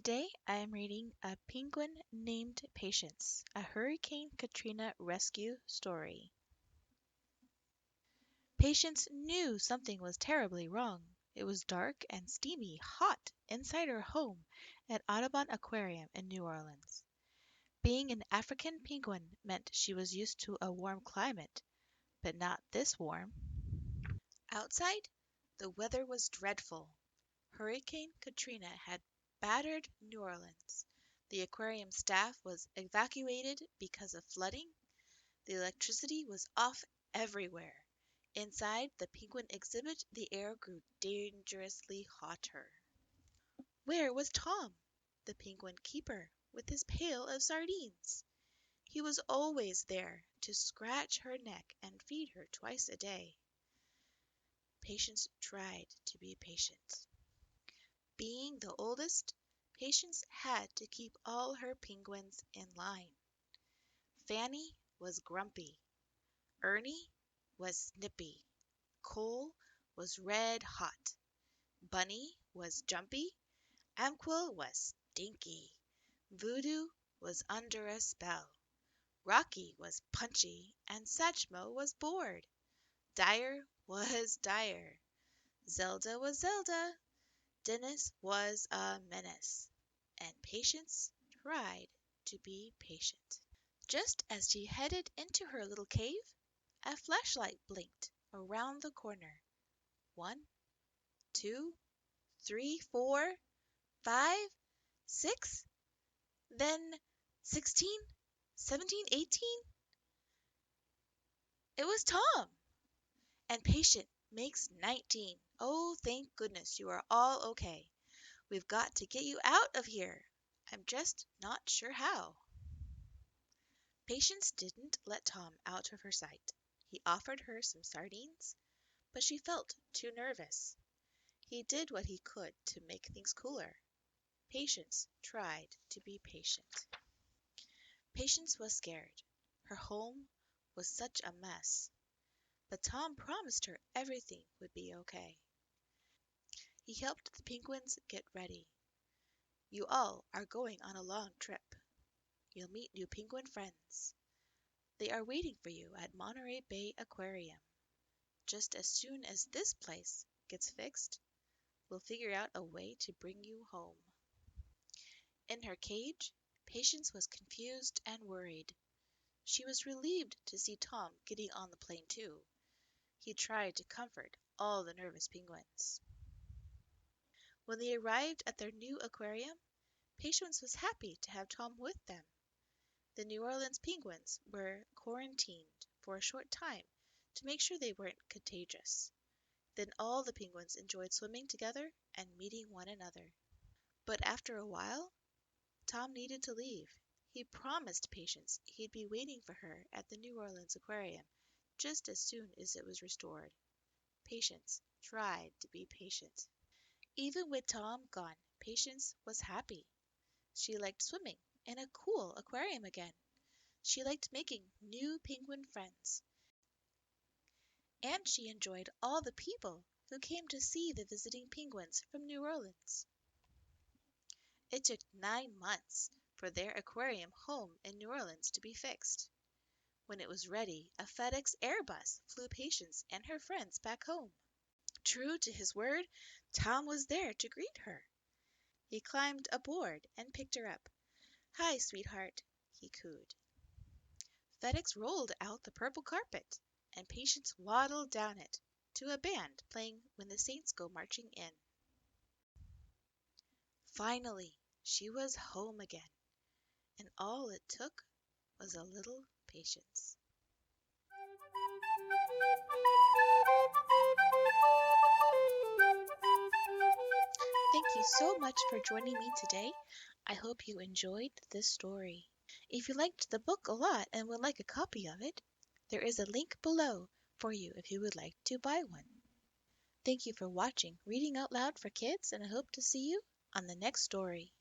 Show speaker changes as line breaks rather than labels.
Today I am reading A Penguin Named Patience, a Hurricane Katrina rescue story. Patience knew something was terribly wrong. It was dark and steamy hot inside her home at Audubon Aquarium in New Orleans. Being an African penguin meant she was used to a warm climate, but not this warm. Outside, the weather was dreadful. Hurricane Katrina had battered New Orleans. The aquarium staff was evacuated because of flooding. The electricity was off everywhere. Inside the penguin exhibit, the air grew dangerously hotter. Where was Tom, the penguin keeper, with his pail of sardines? He was always there to scratch her neck and feed her twice a day. Patience tried to be patient. Being the oldest, Patience had to keep all her penguins in line. Fanny was grumpy. Ernie was snippy. Cole was red hot. Bunny was jumpy. Amquill was stinky. Voodoo was under a spell. Rocky was punchy, and Satchmo was bored. Dyer was Dyer. Zelda was Zelda. Dennis was a menace, and Patience tried to be patient. Just as she headed into her little cave, a flashlight blinked around the corner. 1, 2, 3, 4, 5, 6, then 16, 17, 18. It was Tom! And Patient makes 19. Oh, thank goodness you are all okay. We've got to get you out of here. I'm just not sure how. Patience didn't let Tom out of her sight. He offered her some sardines, but she felt too nervous. He did what he could to make things cooler. Patience tried to be patient. Patience was scared. Her home was such a mess. But Tom promised her everything would be okay. He helped the penguins get ready. You all are going on a long trip. You'll meet new penguin friends. They are waiting for you at Monterey Bay Aquarium. Just as soon as this place gets fixed, we'll figure out a way to bring you home. In her cage, Patience was confused and worried. She was relieved to see Tom getting on the plane too. He tried to comfort all the nervous penguins. When they arrived at their new aquarium, Patience was happy to have Tom with them. The New Orleans penguins were quarantined for a short time to make sure they weren't contagious. Then all the penguins enjoyed swimming together and meeting one another. But after a while, Tom needed to leave. He promised Patience he'd be waiting for her at the New Orleans Aquarium just as soon as it was restored. Patience tried to be patient. Even with Tom gone, Patience was happy. She liked swimming in a cool aquarium again. She liked making new penguin friends. And she enjoyed all the people who came to see the visiting penguins from New Orleans. It took 9 months for their aquarium home in New Orleans to be fixed. When it was ready, a FedEx Airbus flew Patience and her friends back home. True to his word, Tom was there to greet her. He climbed aboard and picked her up. "Hi, sweetheart," he cooed. FedEx rolled out the purple carpet, and Patience waddled down it to a band playing When the Saints Go Marching In. Finally, she was home again, and all it took was a little patience. Thank you so much for joining me today. I hope you enjoyed this story. If you liked the book a lot and would like a copy of it, there is a link below for you if you would like to buy one. Thank you for watching Reading Out Loud for Kids, and I hope to see you on the next story.